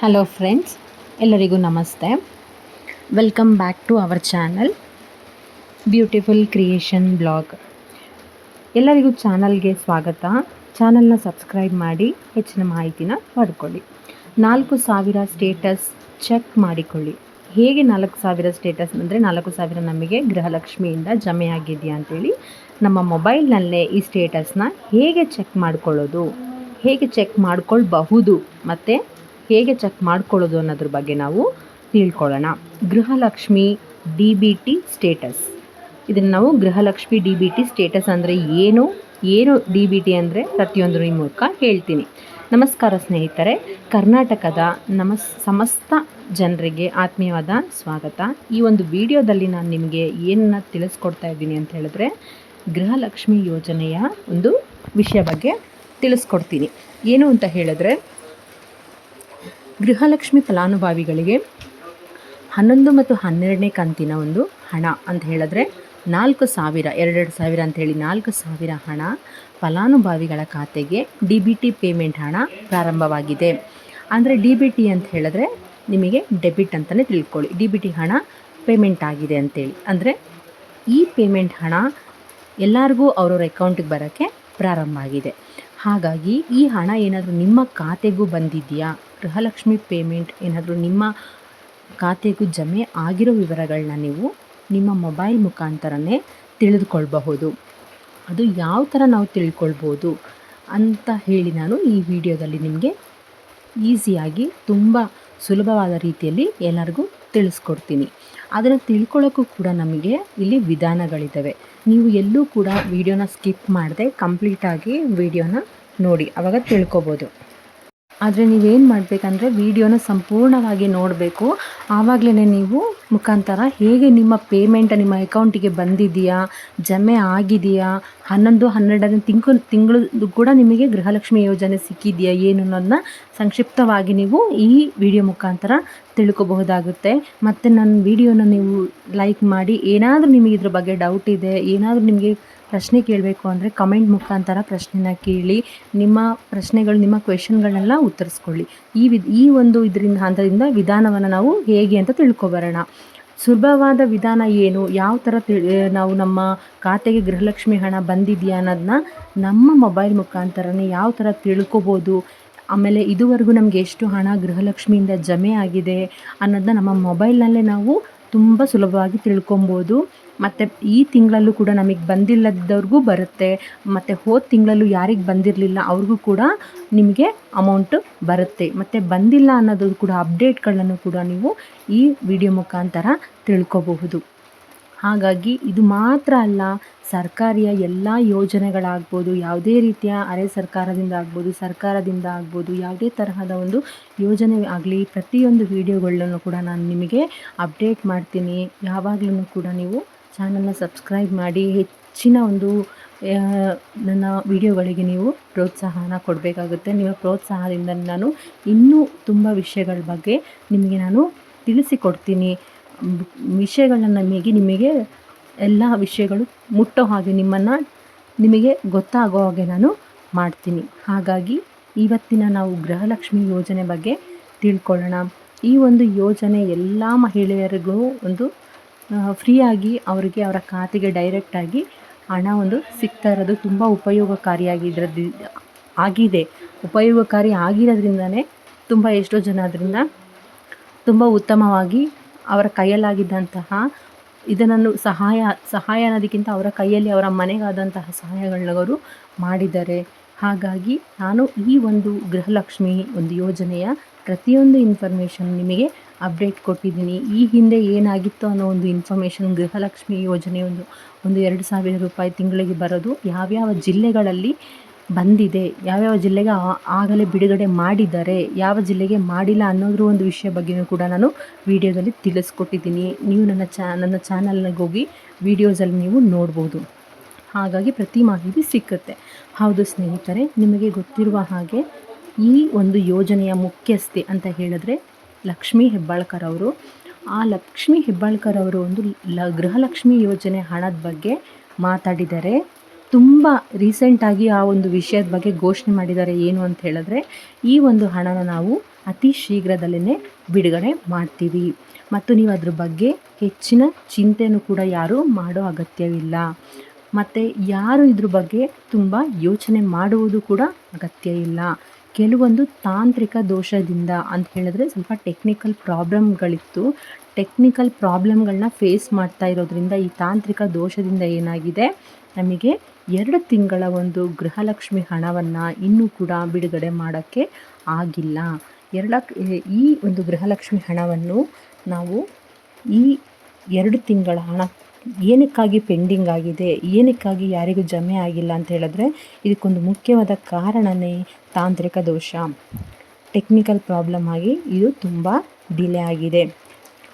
Hello friends, ಎಲ್ಲರಿಗೂ ನಮಸ್ತೆ. Welcome back to our channel beautiful creation blog. ಎಲ್ಲರಿಗೂ ಚಾನಲ್ಗೆ ಸ್ವಾಗತ. ಚಾನಲ್ನ ಸಬ್ಸ್ಕ್ರೈಬ್ ಮಾಡಿ ಹೆಚ್ಚಿನ ಮಾಹಿತಿನ ಪಡ್ಕೊಳ್ಳಿ. 4,000 ಸ್ಟೇಟಸ್ ಚೆಕ್ ಮಾಡಿಕೊಳ್ಳಿ. ಹೇಗೆ 4,000 ಸ್ಟೇಟಸ್ ಅಂದರೆ 4,000 ನಮಗೆ ಗೃಹಲಕ್ಷ್ಮಿಯಿಂದ ಜಮೆ ಆಗಿದೆಯಾ ಅಂತೇಳಿ ನಮ್ಮ ಮೊಬೈಲ್ನಲ್ಲೇ ಈ ಸ್ಟೇಟಸ್ನ ಹೇಗೆ ಚೆಕ್ ಮಾಡ್ಕೊಳ್ಳೋದು, ಹೇಗೆ ಚೆಕ್ ಮಾಡ್ಕೊಳ್ಬಹುದು ಮತ್ತು ಹೇಗೆ ಚೆಕ್ ಮಾಡ್ಕೊಳ್ಳೋದು ಅನ್ನೋದ್ರ ಬಗ್ಗೆ ನಾವು ತಿಳ್ಕೊಳ್ಳೋಣ. ಗೃಹಲಕ್ಷ್ಮಿ DBT ಸ್ಟೇಟಸ್, ಇದನ್ನು ನಾವು ಗೃಹಲಕ್ಷ್ಮಿ DBT ಸ್ಟೇಟಸ್ ಅಂದರೆ ಏನು DBT ಅಂದರೆ ಪ್ರತಿಯೊಂದರ ಮೂಲಕ ಹೇಳ್ತೀನಿ. ನಮಸ್ಕಾರ ಸ್ನೇಹಿತರೆ, ಕರ್ನಾಟಕದ ಸಮಸ್ತ ಜನರಿಗೆ ಆತ್ಮೀಯವಾದ ಸ್ವಾಗತ. ಈ ಒಂದು ವಿಡಿಯೋದಲ್ಲಿ ನಾನು ನಿಮಗೆ ಏನನ್ನ ತಿಳಿಸ್ಕೊಡ್ತಾ ಇದ್ದೀನಿ ಅಂತ ಹೇಳಿದ್ರೆ, ಗೃಹಲಕ್ಷ್ಮಿ ಯೋಜನೆಯ ಒಂದು ವಿಷಯ ಬಗ್ಗೆ ತಿಳಿಸ್ಕೊಡ್ತೀನಿ. ಏನು ಅಂತ ಹೇಳಿದ್ರೆ, ಗೃಹಲಕ್ಷ್ಮಿ ಫಲಾನುಭವಿಗಳಿಗೆ 11 ಮತ್ತು 12ನೇ ಕಂತಿನ ಒಂದು ಹಣ ಅಂತ ಹೇಳಿದ್ರೆ 4,000, 2,000 ಅಂಥೇಳಿ 4,000 ಹಣ ಫಲಾನುಭವಿಗಳ ಖಾತೆಗೆ DBT ಪೇಮೆಂಟ್ ಹಣ ಪ್ರಾರಂಭವಾಗಿದೆ. ಅಂದರೆ DBT ಅಂತ ಹೇಳಿದ್ರೆ ನಿಮಗೆ ಡೆಬಿಟ್ ಅಂತಲೇ ತಿಳ್ಕೊಳ್ಳಿ. DBT ಹಣ ಪೇಮೆಂಟ್ ಆಗಿದೆ ಅಂತೇಳಿ ಅಂದರೆ ಈ ಪೇಮೆಂಟ್ ಹಣ ಎಲ್ಲರಿಗೂ ಅವ್ರವ್ರ ಅಕೌಂಟಿಗೆ ಬರೋಕ್ಕೆ ಪ್ರಾರಂಭ ಆಗಿದೆ. ಹಾಗಾಗಿ ಈ ಹಣ ಏನಾದರೂ ನಿಮ್ಮ ಖಾತೆಗೂ ಬಂದಿದೆಯಾ, ಗೃಹಲಕ್ಷ್ಮಿ ಪೇಮೆಂಟ್ ಏನಾದರೂ ನಿಮ್ಮ ಖಾತೆಗೂ ಜಮೆ ಆಗಿರೋ ವಿವರಗಳನ್ನ ನೀವು ನಿಮ್ಮ ಮೊಬೈಲ್ ಮುಖಾಂತರನೇ ತಿಳಿದುಕೊಳ್ಬಹುದು. ಅದು ಯಾವ ಥರ ನಾವು ತಿಳ್ಕೊಳ್ಬೋದು ಅಂತ ಹೇಳಿ ನಾನು ಈ ವಿಡಿಯೋದಲ್ಲಿ ನಿಮಗೆ ಈಸಿಯಾಗಿ ತುಂಬ ಸುಲಭವಾದ ರೀತಿಯಲ್ಲಿ ಎಲ್ಲರಿಗೂ ತಿಳಿಸ್ಕೊಡ್ತೀನಿ. ಅದನ್ನು ತಿಳ್ಕೊಳ್ಳೋಕ್ಕೂ ಕೂಡ ನಮಗೆ ಇಲ್ಲಿ ವಿಧಾನಗಳಿದ್ದಾವೆ. ನೀವು ಎಲ್ಲೂ ಕೂಡ ವಿಡಿಯೋನ ಸ್ಕಿಪ್ ಮಾಡದೆ ಕಂಪ್ಲೀಟಾಗಿ ವಿಡಿಯೋನ ನೋಡಿ, ಆವಾಗ ತಿಳ್ಕೊಬೋದು. ಆದರೆ ನೀವೇನು ಮಾಡಬೇಕಂದ್ರೆ ವಿಡಿಯೋನ ಸಂಪೂರ್ಣವಾಗಿ ನೋಡಬೇಕು. ಆವಾಗಲೇ ನೀವು ಮುಖಾಂತರ ಹೇಗೆ ನಿಮ್ಮ ಪೇಮೆಂಟ್ ನಿಮ್ಮ ಅಕೌಂಟಿಗೆ ಬಂದಿದೆಯಾ, ಜಮೆ ಆಗಿದೆಯಾ, 11, 12ನೇ ತಿಂಗಳು ಕೂಡ ನಿಮಗೆ ಗೃಹಲಕ್ಷ್ಮಿ ಯೋಜನೆ ಸಿಕ್ಕಿದೆಯಾ ಏನು ಅನ್ನೋದನ್ನ ಸಂಕ್ಷಿಪ್ತವಾಗಿ ನೀವು ಈ ವಿಡಿಯೋ ಮುಖಾಂತರ ತಿಳ್ಕೊಬಹುದಾಗುತ್ತೆ. ಮತ್ತು ನನ್ನ ವಿಡಿಯೋನ ನೀವು ಲೈಕ್ ಮಾಡಿ, ಏನಾದರೂ ನಿಮಗೆ ಇದ್ರ ಬಗ್ಗೆ ಡೌಟ್ ಇದೆ, ಏನಾದರೂ ನಿಮಗೆ ಪ್ರಶ್ನೆ ಕೇಳಬೇಕು ಅಂದರೆ ಕಮೆಂಟ್ ಮುಖಾಂತರ ಪ್ರಶ್ನೆನ ಕೇಳಿ, ನಿಮ್ಮ ಪ್ರಶ್ನೆಗಳು, ನಿಮ್ಮ ಕ್ವೆಶನ್ಗಳನ್ನೆಲ್ಲ ಉತ್ತರಿಸ್ಕೊಳ್ಳಿ. ಈ ಒಂದು ಇದರಿಂದ ಹಂತದಿಂದ ವಿಧಾನವನ್ನು ನಾವು ಹೇಗೆ ಅಂತ ತಿಳ್ಕೊಬರೋಣ. ಸುಲಭವಾದ ವಿಧಾನ ಏನು, ಯಾವ ಥರ ನಾವು ನಮ್ಮ ಖಾತೆಗೆ ಗೃಹಲಕ್ಷ್ಮಿ ಹಣ ಬಂದಿದೆಯಾ ಅನ್ನೋದನ್ನ ನಮ್ಮ ಮೊಬೈಲ್ ಮುಖಾಂತರನೇ ಯಾವ ಥರ ತಿಳ್ಕೊಬೋದು, ಆಮೇಲೆ ಇದುವರೆಗೂ ನಮಗೆ ಎಷ್ಟು ಹಣ ಗೃಹಲಕ್ಷ್ಮಿಯಿಂದ ಜಮೆ ಆಗಿದೆ ಅನ್ನೋದನ್ನ ನಮ್ಮ ಮೊಬೈಲ್ನಲ್ಲೇ ನಾವು ತುಂಬ ಸುಲಭವಾಗಿ ತಿಳ್ಕೊಬೋದು. ಮತ್ತು ಈ ತಿಂಗಳಲ್ಲೂ ಕೂಡ ನಮಗೆ ಬಂದಿಲ್ಲದವ್ರಿಗೂ ಬರುತ್ತೆ, ಮತ್ತು ಹೋದ ತಿಂಗಳಲ್ಲೂ ಯಾರಿಗೆ ಬಂದಿರಲಿಲ್ಲ ಅವ್ರಿಗೂ ಕೂಡ ನಿಮಗೆ ಅಮೌಂಟು ಬರುತ್ತೆ. ಮತ್ತು ಬಂದಿಲ್ಲ ಅನ್ನೋದು ಕೂಡ ಅಪ್ಡೇಟ್ಗಳನ್ನು ಕೂಡ ನೀವು ಈ ವಿಡಿಯೋ ಮುಖಾಂತರ ತಿಳ್ಕೊಬಹುದು. ಹಾಗಾಗಿ ಇದು ಮಾತ್ರ ಅಲ್ಲ, ಸರ್ಕಾರಿಯ ಎಲ್ಲ ಯೋಜನೆಗಳಾಗ್ಬೋದು, ಯಾವುದೇ ರೀತಿಯ ಅರೆ ಸರ್ಕಾರದಿಂದ ಆಗ್ಬೋದು, ಸರ್ಕಾರದಿಂದ ಆಗ್ಬೋದು, ಯಾವುದೇ ತರಹದ ಒಂದು ಯೋಜನೆ ಆಗಲಿ, ಪ್ರತಿಯೊಂದು ವಿಡಿಯೋಗಳನ್ನು ಕೂಡ ನಾನು ನಿಮಗೆ ಅಪ್ಡೇಟ್ ಮಾಡ್ತೀನಿ. ಯಾವಾಗಲೂ ಕೂಡ ನೀವು ಚಾನಲ್ನ ಸಬ್ಸ್ಕ್ರೈಬ್ ಮಾಡಿ ಹೆಚ್ಚಿನ ಒಂದು ನನ್ನ ವಿಡಿಯೋಗಳಿಗೆ ನೀವು ಪ್ರೋತ್ಸಾಹನ ಕೊಡಬೇಕಾಗುತ್ತೆ. ನಿಮ್ಮ ಪ್ರೋತ್ಸಾಹದಿಂದ ನಾನು ಇನ್ನೂ ತುಂಬ ವಿಷಯಗಳ ಬಗ್ಗೆ ನಿಮಗೆ ನಾನು ತಿಳಿಸಿಕೊಡ್ತೀನಿ. ವಿಷಯಗಳನ್ನು ನಿಮಗೆ ಎಲ್ಲ ವಿಷಯಗಳು ಮುಟ್ಟೋ ಹಾಗೆ ನಿಮಗೆ ಗೊತ್ತಾಗೋ ಹಾಗೆ ನಾನು ಮಾಡ್ತೀನಿ. ಹಾಗಾಗಿ ಇವತ್ತಿನ ನಾವು ಗೃಹಲಕ್ಷ್ಮಿ ಯೋಜನೆ ಬಗ್ಗೆ ತಿಳ್ಕೊಳ್ಳೋಣ. ಈ ಒಂದು ಯೋಜನೆ ಎಲ್ಲ ಮಹಿಳೆಯರಿಗೂ ಒಂದು ಫ್ರೀಯಾಗಿ ಅವರಿಗೆ ಅವರ ಖಾತೆಗೆ ಡೈರೆಕ್ಟಾಗಿ ಹಣ ಒಂದು ಸಿಗ್ತಾ ಇರೋದು ತುಂಬ ಉಪಯೋಗಕಾರಿ ಆಗಿರೋದ್ರಿಂದನೇ ತುಂಬ ಎಷ್ಟೋ ಜನ ಅದರಿಂದ ತುಂಬ ಉತ್ತಮವಾಗಿ ಅವರ ಕೈಯಲ್ಲಾಗಿದ್ದಂತಹ ಇದನ್ನು ಸಹಾಯ ಅನ್ನೋದಕ್ಕಿಂತ ಅವರ ಕೈಯಲ್ಲಿ ಅವರ ಮನೆಗಾದಂತಹ ಸಹಾಯಗಳನ್ನ ಅವರು ಮಾಡಿದ್ದಾರೆ. ಹಾಗಾಗಿ ನಾನು ಈ ಒಂದು ಗೃಹಲಕ್ಷ್ಮಿ ಒಂದು ಯೋಜನೆಯ ಪ್ರತಿಯೊಂದು ಇನ್ಫಾರ್ಮೇಷನ್ ನಿಮಗೆ ಅಪ್ಡೇಟ್ ಕೊಟ್ಟಿದ್ದೀನಿ. ಈ ಹಿಂದೆ ಏನಾಗಿತ್ತು ಅನ್ನೋ ಒಂದು ಇನ್ಫಾರ್ಮೇಷನ್, ಗೃಹಲಕ್ಷ್ಮಿ ಯೋಜನೆ ಒಂದು 2,000 ರೂಪಾಯಿ ತಿಂಗಳಿಗೆ ಬರೋದು ಯಾವ್ಯಾವ ಜಿಲ್ಲೆಗಳಲ್ಲಿ ಬಂದಿದೆ, ಯಾವ್ಯಾವ ಜಿಲ್ಲೆಗೆ ಆಗಲೇ ಬಿಡುಗಡೆ ಮಾಡಿದ್ದಾರೆ, ಯಾವ ಜಿಲ್ಲೆಗೆ ಮಾಡಿಲ್ಲ ಅನ್ನೋದ್ರ ಒಂದು ವಿಷಯ ಬಗ್ಗೆಯೂ ಕೂಡ ನಾನು ವಿಡಿಯೋದಲ್ಲಿ ತಿಳಿಸ್ಕೊಟ್ಟಿದ್ದೀನಿ. ನೀವು ನನ್ನ ಚಾನಲ್ಗೆ ಹೋಗಿ ವಿಡಿಯೋಸಲ್ಲಿ ನೀವು ನೋಡ್ಬೋದು. ಹಾಗಾಗಿ ಪ್ರತಿ ಮಾಹಿತಿ ಸಿಕ್ಕುತ್ತೆ. ಹೌದು ಸ್ನೇಹಿತರೆ, ನಿಮಗೆ ಗೊತ್ತಿರುವ ಹಾಗೆ ಈ ಒಂದು ಯೋಜನೆಯ ಮುಖ್ಯಸ್ಥೆ ಅಂತ ಹೇಳಿದ್ರೆ ಲಕ್ಷ್ಮೀ ಹೆಬ್ಬಾಳ್ಕರ್ ಅವರು. ಆ ಲಕ್ಷ್ಮೀ ಹೆಬ್ಬಾಳ್ಕರ್ ಅವರು ಒಂದು ಗೃಹಲಕ್ಷ್ಮಿ ಯೋಜನೆ ಹಣದ ಬಗ್ಗೆ ಮಾತಾಡಿದ್ದಾರೆ. ತುಂಬ ರೀಸೆಂಟಾಗಿ ಆ ಒಂದು ವಿಷಯದ ಬಗ್ಗೆ ಘೋಷಣೆ ಮಾಡಿದ್ದಾರೆ. ಏನು ಅಂತ ಹೇಳಿದ್ರೆ, ಈ ಒಂದು ಹಣನ ನಾವು ಅತಿ ಶೀಘ್ರದಲ್ಲೇ ಬಿಡುಗಡೆ ಮಾಡ್ತೀವಿ ಮತ್ತು ನೀವು ಅದ್ರ ಬಗ್ಗೆ ಹೆಚ್ಚಿನ ಚಿಂತೆನೂ ಕೂಡ ಯಾರೂ ಮಾಡೋ ಅಗತ್ಯವಿಲ್ಲ. ಮತ್ತು ಯಾರು ಇದ್ರ ಬಗ್ಗೆ ತುಂಬ ಯೋಚನೆ ಮಾಡುವುದು ಕೂಡ ಅಗತ್ಯ ಇಲ್ಲ. ಕೆಲವೊಂದು ತಾಂತ್ರಿಕ ದೋಷದಿಂದ ಅಂತ ಹೇಳಿದ್ರೆ ಸ್ವಲ್ಪ ಟೆಕ್ನಿಕಲ್ ಪ್ರಾಬ್ಲಮ್ಗಳಿತ್ತು. ಟೆಕ್ನಿಕಲ್ ಪ್ರಾಬ್ಲಮ್ಗಳನ್ನ ಫೇಸ್ ಮಾಡ್ತಾ ಇರೋದ್ರಿಂದ ಈ ತಾಂತ್ರಿಕ ದೋಷದಿಂದ ಏನಾಗಿದೆ, ನಮಗೆ 2 ತಿಂಗಳ ಒಂದು ಗೃಹಲಕ್ಷ್ಮಿ ಹಣವನ್ನು ಇನ್ನೂ ಕೂಡ ಬಿಡುಗಡೆ ಮಾಡೋಕ್ಕೆ ಆಗಿಲ್ಲ. ಈ ಒಂದು ಗೃಹಲಕ್ಷ್ಮಿ ಹಣವನ್ನು ನಾವು ಈ 2 ತಿಂಗಳ ಹಣ ಏನಕ್ಕಾಗಿ ಪೆಂಡಿಂಗ್ ಆಗಿದೆ, ಏನಕ್ಕಾಗಿ ಯಾರಿಗೂ ಜಮೆ ಆಗಿಲ್ಲ ಅಂತ ಹೇಳಿದ್ರೆ, ಇದಕ್ಕೊಂದು ಮುಖ್ಯವಾದ ಕಾರಣನೇ ತಾಂತ್ರಿಕ ದೋಷ, ಟೆಕ್ನಿಕಲ್ ಪ್ರಾಬ್ಲಮ್ ಆಗಿ ಇದು ತುಂಬ ಡಿಲೇ ಆಗಿದೆ.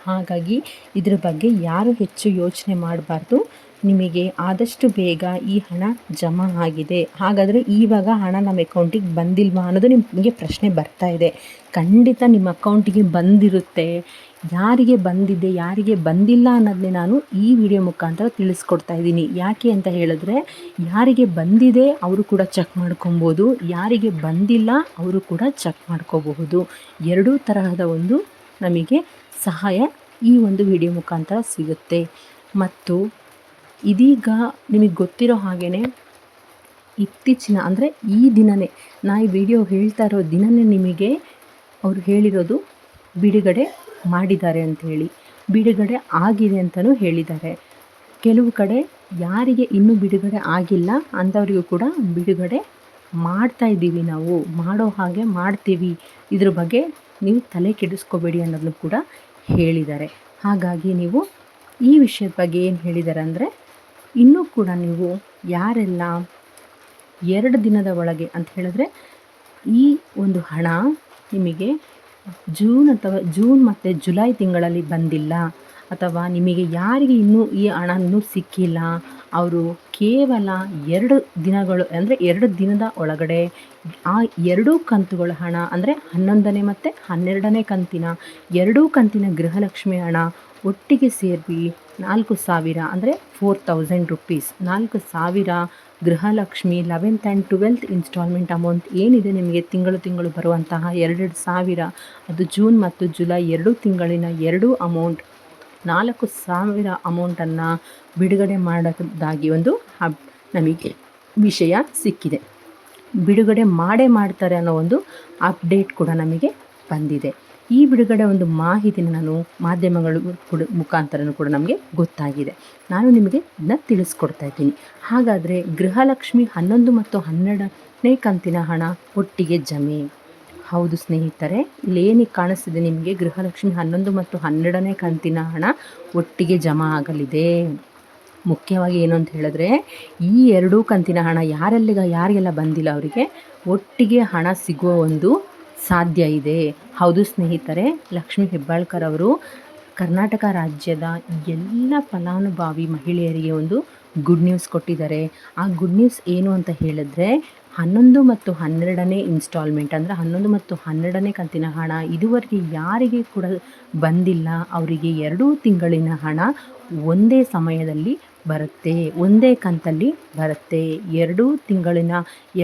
ಹಾಗಾಗಿ ಇದ್ರ ಬಗ್ಗೆ ಯಾರು ಹೆಚ್ಚು ಯೋಚನೆ ಮಾಡಬಾರ್ದು. ನಿಮಗೆ ಆದಷ್ಟು ಬೇಗ ಈ ಹಣ ಜಮಾ ಆಗಿದೆ, ಹಾಗಾದರೆ ಇವಾಗ ಹಣ ನಮ್ಮ ಅಕೌಂಟಿಗೆ ಬಂದಿಲ್ವಾ ಅನ್ನೋದು ನಿಮಗೆ ಪ್ರಶ್ನೆ ಬರ್ತಾ ಇದೆ. ಖಂಡಿತ ನಿಮ್ಮ ಅಕೌಂಟಿಗೆ ಬಂದಿರುತ್ತೆ. ಯಾರಿಗೆ ಬಂದಿದೆ ಯಾರಿಗೆ ಬಂದಿಲ್ಲ ಅನ್ನೋದನ್ನೇ ನಾನು ಈ ವಿಡಿಯೋ ಮುಖಾಂತರ ತಿಳಿಸ್ಕೊಡ್ತಾ ಇದ್ದೀನಿ. ಯಾಕೆ ಅಂತ ಹೇಳಿದ್ರೆ, ಯಾರಿಗೆ ಬಂದಿದೆ ಅವರು ಕೂಡ ಚೆಕ್ ಮಾಡ್ಕೊಬೋದು, ಯಾರಿಗೆ ಬಂದಿಲ್ಲ ಅವರು ಕೂಡ ಚೆಕ್ ಮಾಡ್ಕೋಬಹುದು. ಎರಡೂ ತರಹದ ಒಂದು ನಮಗೆ ಸಹಾಯ ಈ ಒಂದು ವಿಡಿಯೋ ಮುಖಾಂತರ ಸಿಗುತ್ತೆ. ಮತ್ತು ಇದೀಗ ನಿಮಗೆ ಗೊತ್ತಿರೋ ಹಾಗೇ ಇತ್ತೀಚಿನ ಅಂದರೆ ಈ ದಿನವೇ, ನಾ ಈ ವಿಡಿಯೋ ಹೇಳ್ತಾ ಇರೋ ದಿನವೇ ನಿಮಗೆ ಅವರು ಹೇಳಿರೋದು ಬಿಡುಗಡೆ ಮಾಡಿದ್ದಾರೆ ಅಂಥೇಳಿ, ಬಿಡುಗಡೆ ಆಗಿದೆ ಅಂತಲೂ ಹೇಳಿದ್ದಾರೆ. ಕೆಲವು ಕಡೆ ಯಾರಿಗೆ ಇನ್ನೂ ಬಿಡುಗಡೆ ಆಗಿಲ್ಲ ಅಂಥವರಿಗೂ ಕೂಡ ಬಿಡುಗಡೆ ಮಾಡ್ತಾ ಇದ್ದೀವಿ, ನಾವು ಮಾಡೋ ಹಾಗೆ ಮಾಡ್ತೀವಿ, ಇದ್ರ ಬಗ್ಗೆ ನೀವು ತಲೆ ಕೆಡಿಸ್ಕೋಬೇಡಿ ಅನ್ನೋದನ್ನು ಕೂಡ ಹೇಳಿದ್ದಾರೆ. ಹಾಗಾಗಿ ನೀವು ಈ ವಿಷಯದ ಬಗ್ಗೆ ಏನು ಹೇಳಿದ್ದಾರೆ ಅಂದರೆ, ಇನ್ನೂ ಕೂಡ ನೀವು ಯಾರೆಲ್ಲ 2 ದಿನದ ಒಳಗೆ ಅಂತ ಹೇಳಿದ್ರೆ, ಈ ಒಂದು ಹಣ ನಿಮಗೆ ಜೂನ್ ಮತ್ತು ಜುಲೈ ತಿಂಗಳಲ್ಲಿ ಬಂದಿಲ್ಲ, ಅಥವಾ ನಿಮಗೆ ಯಾರಿಗೆ ಇನ್ನೂ ಈ ಹಣ ಇನ್ನೂ ಸಿಕ್ಕಿಲ್ಲ, ಅವರು ಕೇವಲ 2 ದಿನಗಳು ಅಂದರೆ 2 ದಿನದ ಒಳಗಡೆ ಆ 2 ಕಂತುಗಳ ಹಣ ಅಂದರೆ 11ನೇ ಮತ್ತು 12ನೇ ಕಂತಿನ 2 ಕಂತಿನ ಗೃಹಲಕ್ಷ್ಮಿ ಹಣ ಒಟ್ಟಿಗೆ ಸೇರಿ 4,000 ಅಂದರೆ 4,000 rupees, 4,000 Gruhalakshmi 11th and 12th instalment amount ಏನಿದೆ ನಿಮಗೆ ತಿಂಗಳು ಬರುವಂತಹ 2,000, ಅದು ಜೂನ್ ಮತ್ತು ಜುಲೈ 2 ತಿಂಗಳಿನ 2 ಅಮೌಂಟ್ 4,000 ಅಮೌಂಟನ್ನು ಬಿಡುಗಡೆ ಮಾಡೋದಾಗಿ ಒಂದು ನಮಗೆ ವಿಷಯ ಸಿಕ್ಕಿದೆ. ಬಿಡುಗಡೆ ಮಾಡ್ತಾರೆ ಅನ್ನೋ ಒಂದು ಅಪ್ಡೇಟ್ ಕೂಡ ನಮಗೆ ಬಂದಿದೆ. ಈ ಬಿಡುಗಡೆ ಒಂದು ಮಾಹಿತಿನ ನಾನು ಮಾಧ್ಯಮಗಳು ಮುಖಾಂತರನೂ ಕೂಡ ನಮಗೆ ಗೊತ್ತಾಗಿದೆ. ನಾನು ನಿಮಗೆ ಇದನ್ನ ತಿಳಿಸ್ಕೊಡ್ತಾ ಇದ್ದೀನಿ. ಹಾಗಾದರೆ ಗೃಹಲಕ್ಷ್ಮಿ 11 ಮತ್ತು 12ನೇ ಕಂತಿನ ಹಣ ಒಟ್ಟಿಗೆ ಜಮೆ. ಹೌದು ಸ್ನೇಹಿತರೆ, ಇಲ್ಲಿ ಏನಕ್ಕೆ ಕಾಣಿಸ್ತಿದೆ ನಿಮಗೆ, ಗೃಹಲಕ್ಷ್ಮಿ 11 ಮತ್ತು 12ನೇ ಕಂತಿನ ಹಣ ಒಟ್ಟಿಗೆ ಜಮಾ ಆಗಲಿದೆ. ಮುಖ್ಯವಾಗಿ ಏನು ಅಂತ ಹೇಳಿದ್ರೆ, ಈ 2 ಕಂತಿನ ಹಣ ಯಾರಿಗೆಲ್ಲ ಬಂದಿಲ್ಲ ಅವರಿಗೆ ಒಟ್ಟಿಗೆ ಹಣ ಸಿಗುವ ಒಂದು ಸಾಧ್ಯ ಇದೆ. ಹೌದು ಸ್ನೇಹಿತರೆ, ಲಕ್ಷ್ಮೀ ಹೆಬ್ಬಾಳ್ಕರ್ ಅವರು ಕರ್ನಾಟಕ ರಾಜ್ಯದ ಎಲ್ಲ ಫಲಾನುಭವಿ ಮಹಿಳೆಯರಿಗೆ ಒಂದು ಗುಡ್ ನ್ಯೂಸ್ ಕೊಟ್ಟಿದ್ದಾರೆ. ಆ ಗುಡ್ ನ್ಯೂಸ್ ಏನು ಅಂತ ಹೇಳಿದ್ರೆ, 11 ಮತ್ತು 12ನೇ ಇನ್ಸ್ಟಾಲ್ಮೆಂಟ್ ಅಂದರೆ 11 ಮತ್ತು 12ನೇ ಕಂತಿನ ಹಣ ಇದುವರೆಗೆ ಯಾರಿಗೆ ಕೂಡ ಬಂದಿಲ್ಲ ಅವರಿಗೆ 2 ತಿಂಗಳಿನ ಹಣ ಒಂದೇ ಸಮಯದಲ್ಲಿ ಬರುತ್ತೆ, ಒಂದೇ ಕಂತಲ್ಲಿ ಬರುತ್ತೆ. 2 ತಿಂಗಳಿನ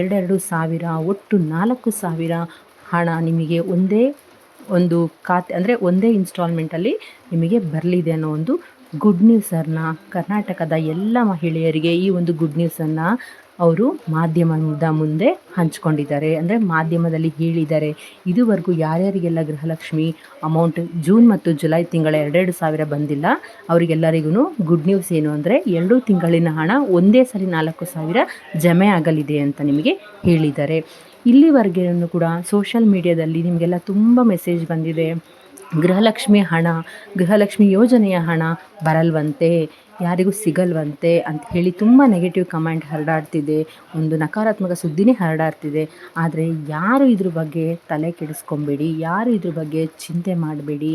2,000 ಒಟ್ಟು 4,000 ಹಣ ನಿಮಗೆ ಒಂದೇ ಒಂದು ಖಾತೆ ಅಂದರೆ ಒಂದೇ ಇನ್ಸ್ಟಾಲ್ಮೆಂಟಲ್ಲಿ ನಿಮಗೆ ಬರಲಿದೆ ಅನ್ನೋ ಒಂದು ಗುಡ್ ನ್ಯೂಸನ್ನು ಕರ್ನಾಟಕದ ಎಲ್ಲ ಮಹಿಳೆಯರಿಗೆ ಈ ಒಂದು ಗುಡ್ ನ್ಯೂಸನ್ನು ಅವರು ಮಾಧ್ಯಮದ ಮುಂದೆ ಹಂಚ್ಕೊಂಡಿದ್ದಾರೆ, ಅಂದರೆ ಮಾಧ್ಯಮದಲ್ಲಿ ಹೇಳಿದ್ದಾರೆ. ಇದುವರೆಗೂ ಯಾರ್ಯಾರಿಗೆಲ್ಲ ಗೃಹಲಕ್ಷ್ಮಿ ಅಮೌಂಟ್ ಜೂನ್ ಮತ್ತು ಜುಲೈ ತಿಂಗಳ 2,000 ಬಂದಿಲ್ಲ ಅವರಿಗೆಲ್ಲರಿಗೂ ಗುಡ್ ನ್ಯೂಸ್ ಏನು ಅಂದರೆ, 2 ತಿಂಗಳಿನ ಹಣ ಒಂದೇ ಸರಿ 4,000 ಜಮೆ ಆಗಲಿದೆ ಅಂತ ನಿಮಗೆ ಹೇಳಿದ್ದಾರೆ. ಇಲ್ಲಿವರೆಗೂ ಕೂಡ ಸೋಷಲ್ ಮೀಡಿಯಾದಲ್ಲಿ ನಿಮಗೆಲ್ಲ ತುಂಬ ಮೆಸೇಜ್ ಬಂದಿದೆ, ಗೃಹಲಕ್ಷ್ಮಿ ಯೋಜನೆಯ ಹಣ ಬರಲ್ವಂತೆ, ಯಾರಿಗೂ ಸಿಗಲ್ವಂತೆ ಅಂತ ಹೇಳಿ ತುಂಬ ನೆಗೆಟಿವ್ ಕಮೆಂಟ್ ಹರಡಾಡ್ತಿದೆ, ಒಂದು ನಕಾರಾತ್ಮಕ ಸುದ್ದಿನೇ ಹರಡಾಡ್ತಿದೆ. ಆದರೆ ಯಾರು ಇದ್ರ ಬಗ್ಗೆ ತಲೆ ಕೆಡಿಸ್ಕೊಬೇಡಿ, ಯಾರು ಇದ್ರ ಬಗ್ಗೆ ಚಿಂತೆ ಮಾಡಬೇಡಿ.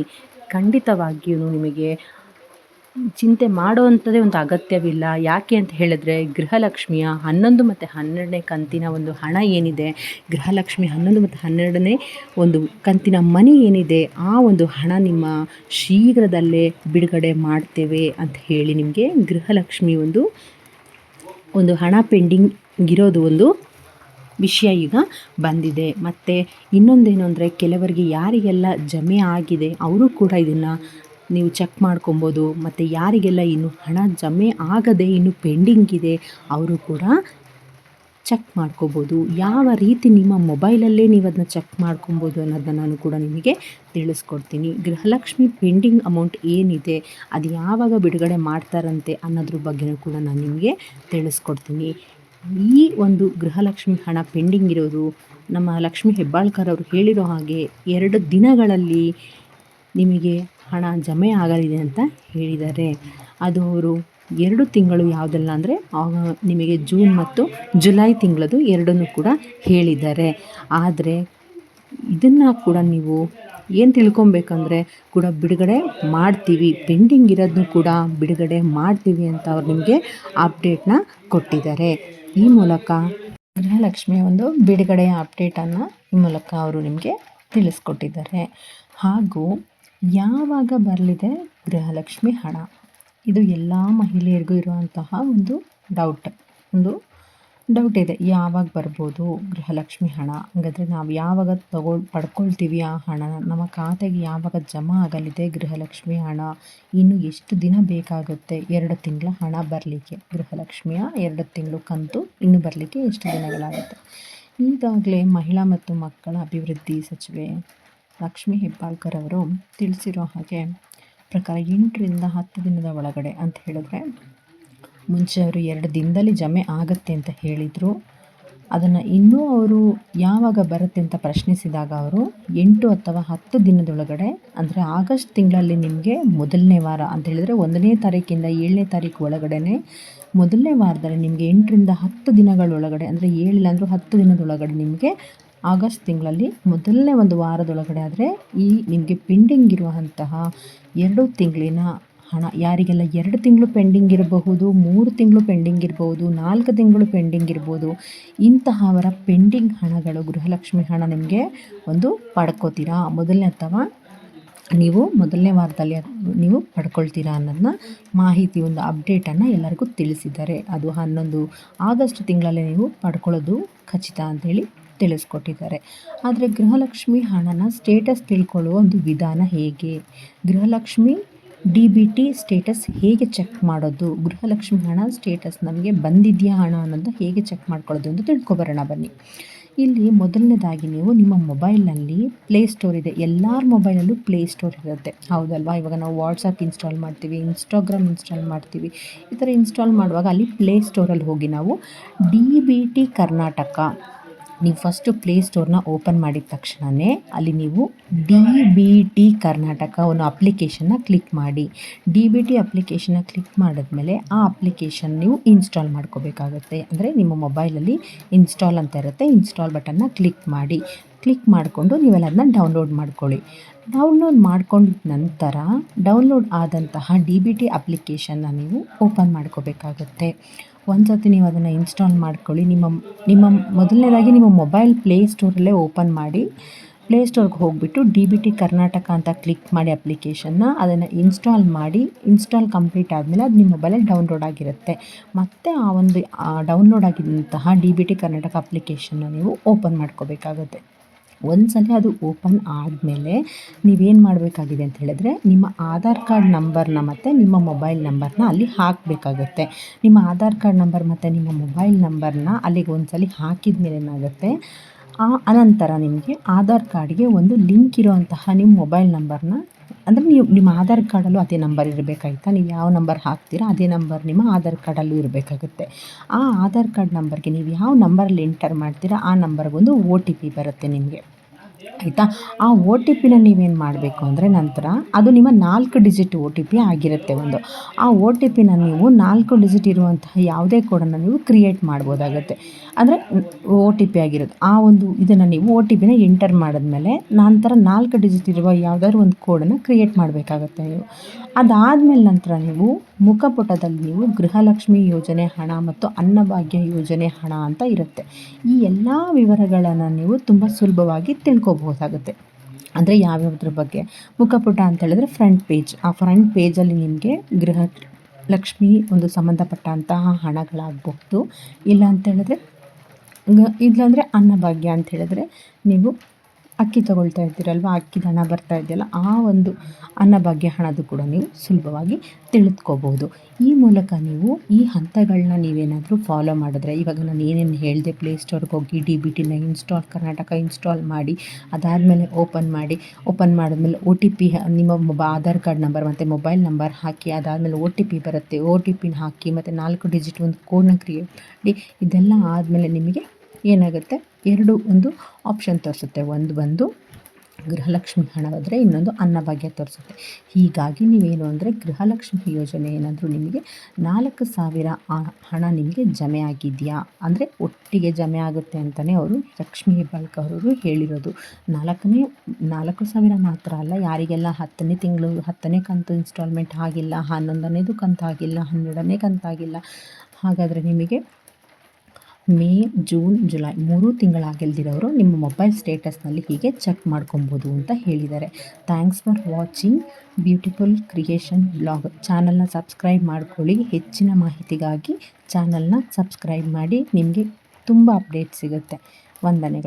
ಖಂಡಿತವಾಗಿಯೂ ನಿಮಗೆ ಚಿಂತೆ ಮಾಡುವಂಥದ್ದೇ ಒಂದು ಅಗತ್ಯವಿಲ್ಲ. ಯಾಕೆ ಅಂತ ಹೇಳಿದ್ರೆ, ಗೃಹಲಕ್ಷ್ಮಿಯ 11 ಮತ್ತು 12ನೇ ಕಂತಿನ ಒಂದು ಹಣ ಏನಿದೆ, ಗೃಹಲಕ್ಷ್ಮಿ 11 ಮತ್ತು 12ನೇ ಒಂದು ಕಂತಿನ ಮನಿ ಏನಿದೆ, ಆ ಒಂದು ಹಣ ನಿಮ್ಮ ಶೀಘ್ರದಲ್ಲೇ ಬಿಡುಗಡೆ ಮಾಡ್ತೇವೆ ಅಂತ ಹೇಳಿ ನಿಮಗೆ ಗೃಹಲಕ್ಷ್ಮಿ ಒಂದು ಒಂದು ಹಣ ಪೆಂಡಿಂಗ್ ಇರೋದು ಒಂದು ವಿಷಯ ಈಗ ಬಂದಿದೆ. ಮತ್ತು ಇನ್ನೊಂದೇನು ಅಂದರೆ, ಕೆಲವರಿಗೆ ಯಾರಿಗೆಲ್ಲ ಜಮೆ ಆಗಿದೆ ಅವರು ಕೂಡ ಇದನ್ನು ನೀವು ಚೆಕ್ ಮಾಡ್ಕೊಬೋದು. ಮತ್ತು ಯಾರಿಗೆಲ್ಲ ಇನ್ನು ಹಣ ಜಮೆ ಆಗದೆ ಇನ್ನು ಪೆಂಡಿಂಗ್ ಇದೆ ಅವರು ಕೂಡ ಚೆಕ್ ಮಾಡ್ಕೋಬೋದು. ಯಾವ ರೀತಿ ನಿಮ್ಮ ಮೊಬೈಲಲ್ಲೇ ನೀವು ಅದನ್ನ ಚೆಕ್ ಮಾಡ್ಕೊಬೋದು ಅನ್ನೋದನ್ನ ನಾನು ಕೂಡ ನಿಮಗೆ ತಿಳಿಸ್ಕೊಡ್ತೀನಿ. ಗೃಹಲಕ್ಷ್ಮಿ ಪೆಂಡಿಂಗ್ ಅಮೌಂಟ್ ಏನಿದೆ ಅದು ಯಾವಾಗ ಬಿಡುಗಡೆ ಮಾಡ್ತಾರಂತೆ ಅನ್ನೋದ್ರ ಬಗ್ಗೆಯೂ ಕೂಡ ನಾನು ನಿಮಗೆ ತಿಳಿಸ್ಕೊಡ್ತೀನಿ. ಈ ಒಂದು ಗೃಹಲಕ್ಷ್ಮಿ ಹಣ ಪೆಂಡಿಂಗ್ ಇರೋದು ನಮ್ಮ ಲಕ್ಷ್ಮೀ ಹೆಬ್ಬಾಳ್ಕರ್ ಅವರು ಹೇಳಿರೋ ಹಾಗೆ 2 ದಿನಗಳಲ್ಲಿ ನಿಮಗೆ ಹಣ ಜಮೆ ಆಗಲಿದೆ ಅಂತ ಹೇಳಿದ್ದಾರೆ. ಅದು ಅವರು 2 ತಿಂಗಳು ಯಾವುದೆಲ್ಲ ಅಂದರೆ ನಿಮಗೆ ಜೂನ್ ಮತ್ತು ಜುಲೈ ತಿಂಗಳದು 2 ಕೂಡ ಹೇಳಿದ್ದಾರೆ. ಆದರೆ ಇದನ್ನು ಕೂಡ ನೀವು ಏನು ತಿಳ್ಕೊಬೇಕಂದ್ರೆ ಕೂಡ ಬಿಡುಗಡೆ ಮಾಡ್ತೀವಿ, ಪೆಂಡಿಂಗ್ ಇರೋದನ್ನು ಕೂಡ ಬಿಡುಗಡೆ ಮಾಡ್ತೀವಿ ಅಂತ ಅವ್ರು ನಿಮಗೆ ಅಪ್ಡೇಟ್ನ ಕೊಟ್ಟಿದ್ದಾರೆ. ಈ ಮೂಲಕ ಗೃಹಲಕ್ಷ್ಮಿಯ ಒಂದು ಬಿಡುಗಡೆಯ ಅಪ್ಡೇಟನ್ನು ಈ ಮೂಲಕ ಅವರು ನಿಮಗೆ ತಿಳಿಸ್ಕೊಟ್ಟಿದ್ದಾರೆ. ಹಾಗೂ ಯಾವಾಗ ಬರಲಿದೆ ಗೃಹಲಕ್ಷ್ಮಿ ಹಣ, ಇದು ಎಲ್ಲ ಮಹಿಳೆಯರಿಗೂ ಇರುವಂತಹ ಒಂದು ಡೌಟ್ ಇದೆ. ಯಾವಾಗ ಬರ್ಬೋದು ಗೃಹಲಕ್ಷ್ಮಿ ಹಣ? ಹಾಗಾದರೆ ನಾವು ಯಾವಾಗ ಪಡ್ಕೊಳ್ತೀವಿ ಆ ಹಣ? ನಮ್ಮ ಖಾತೆಗೆ ಯಾವಾಗ ಜಮಾ ಆಗಲಿದೆ ಗೃಹಲಕ್ಷ್ಮಿ ಹಣ? ಇನ್ನು ಎಷ್ಟು ದಿನ ಬೇಕಾಗುತ್ತೆ 2 ತಿಂಗಳ ಹಣ ಬರಲಿಕ್ಕೆ? ಗೃಹಲಕ್ಷ್ಮಿಯ 2 ತಿಂಗಳು ಕಂತು ಇನ್ನು ಬರಲಿಕ್ಕೆ ಎಷ್ಟು ದಿನಗಳಾಗುತ್ತೆ? ಈಗಾಗಲೇ ಮಹಿಳಾ ಮತ್ತು ಮಕ್ಕಳ ಅಭಿವೃದ್ಧಿ ಸಚಿವೆ ಲಕ್ಷ್ಮೀ ಹೆಬ್ಬಾಳ್ಕರ್ ಅವರು ತಿಳಿಸಿರೋ ಹಾಗೆ ಪ್ರಕಾರ 8ರಿಂದ 10 ದಿನದ ಒಳಗಡೆ ಅಂತ ಹೇಳಿದ್ರೆ, ಮುಂಚೆ ಅವರು 2 ದಿನದಲ್ಲಿ ಜಮೆ ಆಗುತ್ತೆ ಅಂತ ಹೇಳಿದರು. ಅದನ್ನು ಇನ್ನೂ ಅವರು ಯಾವಾಗ ಬರುತ್ತೆ ಅಂತ ಪ್ರಶ್ನಿಸಿದಾಗ ಅವರು 8 ಅಥವಾ 10 ದಿನದೊಳಗಡೆ, ಅಂದರೆ ಆಗಸ್ಟ್ ತಿಂಗಳಲ್ಲಿ ನಿಮಗೆ ಮೊದಲನೇ ವಾರ ಅಂತ ಹೇಳಿದರೆ 1ನೇ ತಾರೀಕಿಂದ 7ನೇ ತಾರೀಕು ಒಳಗಡೆ, ಮೊದಲನೇ ವಾರದಲ್ಲಿ ನಿಮಗೆ 8ರಿಂದ 10 ದಿನಗಳೊಳಗಡೆ, ಅಂದರೆ 7 ಇಲ್ಲ ಅಂದರೂ 10 ದಿನದೊಳಗಡೆ ನಿಮಗೆ ಆಗಸ್ಟ್ ತಿಂಗಳಲ್ಲಿ ಮೊದಲನೇ ಒಂದು ವಾರದೊಳಗಡೆ ಆದರೆ ಈ ನಿಮಗೆ ಪೆಂಡಿಂಗ್ ಇರುವಂತಹ 2 ತಿಂಗಳಿನ ಹಣ, ಯಾರಿಗೆಲ್ಲ 2 ತಿಂಗಳು ಪೆಂಡಿಂಗ್ ಇರಬಹುದು, 3 ತಿಂಗಳು ಪೆಂಡಿಂಗ್ ಇರ್ಬೋದು, 4 ತಿಂಗಳು ಪೆಂಡಿಂಗ್ ಇರ್ಬೋದು, ಇಂತಹವರ ಪೆಂಡಿಂಗ್ ಹಣಗಳು ಗೃಹಲಕ್ಷ್ಮಿ ಹಣ ನಿಮಗೆ ಒಂದು ಪಡ್ಕೋತೀರಾ ಮೊದಲನೇ ಅಥವಾ ನೀವು ಮೊದಲನೇ ವಾರದಲ್ಲಿ ನೀವು ಪಡ್ಕೊಳ್ತೀರಾ ಅನ್ನೋದನ್ನ ಮಾಹಿತಿ, ಒಂದು ಅಪ್ಡೇಟನ್ನು ಎಲ್ಲರಿಗೂ ತಿಳಿಸಿದ್ದಾರೆ. ಅದು 11 ಆಗಸ್ಟ್ ತಿಂಗಳಲ್ಲಿ ನೀವು ಪಡ್ಕೊಳ್ಳೋದು ಖಚಿತ ಅಂಥೇಳಿ ತಿಳಿಸ್ಕೊಟ್ಟಿದ್ದಾರೆ. ಆದರೆ ಗೃಹಲಕ್ಷ್ಮಿ ಹಣನ ಸ್ಟೇಟಸ್ ತಿಳ್ಕೊಳ್ಳುವ ಒಂದು ವಿಧಾನ ಹೇಗೆ? ಗೃಹಲಕ್ಷ್ಮಿ DBT ಸ್ಟೇಟಸ್ ಹೇಗೆ ಚೆಕ್ ಮಾಡೋದು? ಗೃಹಲಕ್ಷ್ಮಿ ಹಣ ಸ್ಟೇಟಸ್ ನಮಗೆ ಬಂದಿದೆಯಾ ಹಣ ಅನ್ನೋದು ಹೇಗೆ ಚೆಕ್ ಮಾಡ್ಕೊಳ್ಳೋದು ಅಂತ ತಿಳ್ಕೊಬರೋಣ ಬನ್ನಿ. ಇಲ್ಲಿ ಮೊದಲನೇದಾಗಿ ನೀವು ನಿಮ್ಮ ಮೊಬೈಲ್ನಲ್ಲಿ ಪ್ಲೇಸ್ಟೋರ್ ಇದೆ, ಎಲ್ಲರ ಮೊಬೈಲಲ್ಲೂ ಪ್ಲೇಸ್ಟೋರ್ ಇರುತ್ತೆ, ಹೌದಲ್ವಾ? ಇವಾಗ ನಾವು ವಾಟ್ಸಪ್ ಇನ್ಸ್ಟಾಲ್ ಮಾಡ್ತೀವಿ, ಇನ್ಸ್ಟಾಗ್ರಾಮ್ ಇನ್ಸ್ಟಾಲ್ ಮಾಡ್ತೀವಿ. ಈ ಥರ ಇನ್ಸ್ಟಾಲ್ ಮಾಡುವಾಗ ಅಲ್ಲಿ ಪ್ಲೇಸ್ಟೋರಲ್ಲಿ ಹೋಗಿ ನಾವು DBT ಕರ್ನಾಟಕ, ನೀವು ಫಸ್ಟು ಪ್ಲೇಸ್ಟೋರ್ನ ಓಪನ್ ಮಾಡಿದ ತಕ್ಷಣವೇ ಅಲ್ಲಿ ನೀವು DBT ಕರ್ನಾಟಕ ಒಂದು ಅಪ್ಲಿಕೇಶನ್ನ ಕ್ಲಿಕ್ ಮಾಡಿ. DBT ಅಪ್ಲಿಕೇಶನ್ನ ಕ್ಲಿಕ್ ಮಾಡಿದ್ಮೇಲೆ ಆ ಅಪ್ಲಿಕೇಶನ್ ನೀವು ಇನ್ಸ್ಟಾಲ್ ಮಾಡ್ಕೋಬೇಕಾಗುತ್ತೆ. ಅಂದರೆ ನಿಮ್ಮ ಮೊಬೈಲಲ್ಲಿ ಇನ್ಸ್ಟಾಲ್ ಅಂತ ಇರುತ್ತೆ, ಇನ್ಸ್ಟಾಲ್ ಬಟನ್ನ ಕ್ಲಿಕ್ ಮಾಡಿ. ಕ್ಲಿಕ್ ಮಾಡಿಕೊಂಡು ನೀವೆಲ್ಲದನ್ನ ಡೌನ್ಲೋಡ್ ಮಾಡ್ಕೊಳ್ಳಿ. ಡೌನ್ಲೋಡ್ ಮಾಡ್ಕೊಂಡ ನಂತರ ಡೌನ್ಲೋಡ್ ಆದಂತಹ DBT ಅಪ್ಲಿಕೇಶನ್ನ ನೀವು ಓಪನ್ ಮಾಡ್ಕೋಬೇಕಾಗುತ್ತೆ. ಒಂದು ಸರ್ತಿ ನೀವು ಅದನ್ನು ಇನ್ಸ್ಟಾಲ್ ಮಾಡ್ಕೊಳ್ಳಿ. ನಿಮ್ಮ ಮೊದಲನೇದಾಗಿ ನಿಮ್ಮ ಮೊಬೈಲ್ ಪ್ಲೇಸ್ಟೋರಲ್ಲೇ ಓಪನ್ ಮಾಡಿ, ಪ್ಲೇಸ್ಟೋರ್ಗೆ ಹೋಗಿಬಿಟ್ಟು DBT ಕರ್ನಾಟಕ ಅಂತ ಕ್ಲಿಕ್ ಮಾಡಿ ಅಪ್ಲಿಕೇಶನ್ನ, ಅದನ್ನು ಇನ್ಸ್ಟಾಲ್ ಮಾಡಿ. ಇನ್ಸ್ಟಾಲ್ ಕಂಪ್ಲೀಟ್ ಆದಮೇಲೆ ಅದು ನಿಮ್ಮ ಮೊಬೈಲಲ್ಲಿ ಡೌನ್ಲೋಡ್ ಆಗಿರುತ್ತೆ. ಮತ್ತು ಆ ಒಂದು ಡೌನ್ಲೋಡ್ ಆಗಿದ್ದಂತಹ DBT ಕರ್ನಾಟಕ ಅಪ್ಲಿಕೇಶನ್ನ ನೀವು ಓಪನ್ ಮಾಡ್ಕೋಬೇಕಾಗುತ್ತೆ. ಒಂದ್ಸಲ ಅದು ಓಪನ್ ಆದಮೇಲೆ ನೀವೇನು ಮಾಡಬೇಕಾಗಿದೆ ಅಂತ ಹೇಳಿದ್ರೆ, ನಿಮ್ಮ ಆಧಾರ್ ಕಾರ್ಡ್ ನಂಬರ್ನ ಮತ್ತು ನಿಮ್ಮ ಮೊಬೈಲ್ ನಂಬರ್ನ ಅಲ್ಲಿ ಹಾಕಬೇಕಾಗುತ್ತೆ. ನಿಮ್ಮ ಆಧಾರ್ ಕಾರ್ಡ್ ನಂಬರ್ ಮತ್ತು ನಿಮ್ಮ ಮೊಬೈಲ್ ನಂಬರ್ನ ಅಲ್ಲಿಗೆ ಒಂದ್ಸಲ ಹಾಕಿದ ಮೇಲೆ ಏನಾಗುತ್ತೆ, ಅನಂತರ ನಿಮಗೆ ಆಧಾರ್ ಕಾರ್ಡ್ಗೆ ಒಂದು ಲಿಂಕ್ ಇರುವಂತಹ ನಿಮ್ಮ ಮೊಬೈಲ್ ನಂಬರ್ನ, ಅಂದರೆ ನೀವು ನಿಮ್ಮ ಆಧಾರ್ ಕಾರ್ಡಲ್ಲೂ ಅದೇ ನಂಬರ್ ಇರಬೇಕಾಯ್ತಾ, ನೀವು ಯಾವ ನಂಬರ್ ಹಾಕ್ತೀರಾ ಅದೇ ನಂಬರ್ ನಿಮ್ಮ ಆಧಾರ್ ಕಾರ್ಡಲ್ಲೂ ಇರಬೇಕಾಗುತ್ತೆ. ಆ ಆಧಾರ್ ಕಾರ್ಡ್ ನಂಬರ್ಗೆ ನೀವು ಯಾವ ನಂಬರಲ್ಲಿ ಎಂಟರ್ ಮಾಡ್ತೀರಾ ಆ ನಂಬರ್ಗೊಂದು OTP ಬರುತ್ತೆ ನಿಮಗೆ, ಆಯಿತಾ? ಆ OTPನ ನೀವೇನು ಮಾಡಬೇಕು ಅಂದರೆ, ನಂತರ ಅದು ನಿಮ್ಮ 4 ಡಿಜಿಟ್ OTP ಆಗಿರುತ್ತೆ ಒಂದು. ಆ OTPನ ನೀವು 4 ಡಿಜಿಟ್ ಇರುವಂತಹ ಯಾವುದೇ ಕೋಡನ್ನು ನೀವು ಕ್ರಿಯೇಟ್ ಮಾಡ್ಬೋದಾಗುತ್ತೆ. ಅಂದರೆ OTP ಆಗಿರೋದು ಆ ಒಂದು ಇದನ್ನು ನೀವು OTPನ ಎಂಟರ್ ಮಾಡಿದ್ಮೇಲೆ ನಂತರ 4 ಡಿಜಿಟ್ ಇರುವ ಯಾವುದಾದ್ರು ಒಂದು ಕೋಡನ್ನು ಕ್ರಿಯೇಟ್ ಮಾಡಬೇಕಾಗತ್ತೆ ನೀವು. ಅದಾದಮೇಲೆ ನಂತರ ನೀವು ಮುಖಪುಟದಲ್ಲಿ ನೀವು ಗೃಹಲಕ್ಷ್ಮಿ ಯೋಜನೆ ಹಣ ಮತ್ತು ಅನ್ನಭಾಗ್ಯ ಯೋಜನೆ ಹಣ ಅಂತ ಇರುತ್ತೆ. ಈ ಎಲ್ಲ ವಿವರಗಳನ್ನು ನೀವು ತುಂಬ ಸುಲಭವಾಗಿ ತಿಳ್ಕೊಬೋದಾಗುತ್ತೆ. ಅಂದರೆ ಯಾವ್ಯಾವುದ್ರ ಬಗ್ಗೆ ಮುಖಪುಟ ಅಂತ ಹೇಳಿದ್ರೆ ಫ್ರಂಟ್ ಪೇಜ್, ಆ ಫ್ರಂಟ್ ಪೇಜಲ್ಲಿ ನಿಮಗೆ ಲಕ್ಷ್ಮಿ ಒಂದು ಸಂಬಂಧಪಟ್ಟಂತಹ ಹಣಗಳಾಗಬಹುದು. ಇಲ್ಲ ಅಂತೇಳಿದ್ರೆ ಇಲ್ಲಾಂದರೆ ಅನ್ನಭಾಗ್ಯ ಅಂತ ಹೇಳಿದ್ರೆ ನೀವು ಅಕ್ಕಿ ತೊಗೊಳ್ತಾ ಇರ್ತೀರಲ್ವ, ಅಕ್ಕಿದ ಹಣ ಬರ್ತಾ ಇದೆಯಲ್ಲ, ಆ ಒಂದು ಅನ್ನಭಾಗ್ಯ ಹಣದ್ದು ಕೂಡ ನೀವು ಸುಲಭವಾಗಿ ತಿಳಿದುಕೋಬೋದು. ಈ ಮೂಲಕ ನೀವು ಈ ಹಂತಗಳನ್ನ ನೀವೇನಾದರೂ ಫಾಲೋ ಮಾಡಿದ್ರೆ, ಇವಾಗ ನಾನು ಏನೇನು ಹೇಳಿದೆ, ಪ್ಲೇಸ್ಟೋರ್ಗೆ ಹೋಗಿ DBTನ ಇನ್ಸ್ಟಾಲ್ ಕರ್ನಾಟಕ ಇನ್ಸ್ಟಾಲ್ ಮಾಡಿ, ಅದಾದಮೇಲೆ ಓಪನ್ ಮಾಡಿದ್ಮೇಲೆ OTP ನಿಮ್ಮ ಆಧಾರ್ ಕಾರ್ಡ್ ನಂಬರ್ ಮತ್ತು ಮೊಬೈಲ್ ನಂಬರ್ ಹಾಕಿ, ಅದಾದಮೇಲೆ OTP ಬರುತ್ತೆ, OTPನ ಹಾಕಿ ಮತ್ತು 4 ಡಿಜಿಟ್ ಒಂದು ಕೋಡ್ನ ಕ್ರಿಯೇಟ್ ಮಾಡಿ, ಇದೆಲ್ಲ ಆದಮೇಲೆ ನಿಮಗೆ ಏನಾಗುತ್ತೆ, ಒಂದು ಆಪ್ಷನ್ ತೋರಿಸುತ್ತೆ. ಒಂದು ಬಂದು ಗೃಹಲಕ್ಷ್ಮಿ ಹಣವಾದರೆ ಇನ್ನೊಂದು ಅನ್ನಭಾಗ್ಯ ತೋರಿಸುತ್ತೆ. ಹೀಗಾಗಿ ನೀವೇನು ಅಂದರೆ ಗೃಹಲಕ್ಷ್ಮಿ ಯೋಜನೆ ಏನಾದರೂ ನಿಮಗೆ 4,000 ಹಣ ನಿಮಗೆ ಜಮೆ ಆಗಿದೆಯಾ ಅಂದರೆ ಒಟ್ಟಿಗೆ ಜಮೆ ಆಗುತ್ತೆ ಅಂತಲೇ ಅವರು ಲಕ್ಷ್ಮೀ ಹೆಬ್ಬಾಳ್ಕರ್ ಅವರು ಹೇಳಿರೋದು. 4,000 ಮಾತ್ರ ಅಲ್ಲ, ಯಾರಿಗೆಲ್ಲ 10ನೇ ತಿಂಗಳು 10ನೇ ಕಂತು ಇನ್ಸ್ಟಾಲ್ಮೆಂಟ್ ಆಗಿಲ್ಲ, 11ನೇದು ಕಂತು ಆಗಿಲ್ಲ, 12ನೇ ಕಂತಾಗಿಲ್ಲ, ಹಾಗಾದರೆ ನಿಮಗೆ ಮೇ, ಜೂನ್, ಜುಲೈ 3 ತಿಂಗಳಾಗಿಲ್ದಿರೋರು ನಿಮ್ಮ ಮೊಬೈಲ್ ಸ್ಟೇಟಸ್ನಲ್ಲಿ ಹೀಗೆ ಚೆಕ್ ಮಾಡ್ಕೊಬೋದು ಅಂತ ಹೇಳಿದ್ದಾರೆ. Thanks for watching beautiful creation blog. ಚಾನಲ್ನ ಸಬ್ಸ್ಕ್ರೈಬ್ ಮಾಡ್ಕೊಳ್ಳಿ. ಹೆಚ್ಚಿನ ಮಾಹಿತಿಗಾಗಿ ಚಾನಲ್ನ ಸಬ್ಸ್ಕ್ರೈಬ್ ಮಾಡಿ. ನಿಮಗೆ ತುಂಬ ಅಪ್ಡೇಟ್ ಸಿಗುತ್ತೆ. ವಂದನೆಗಳು.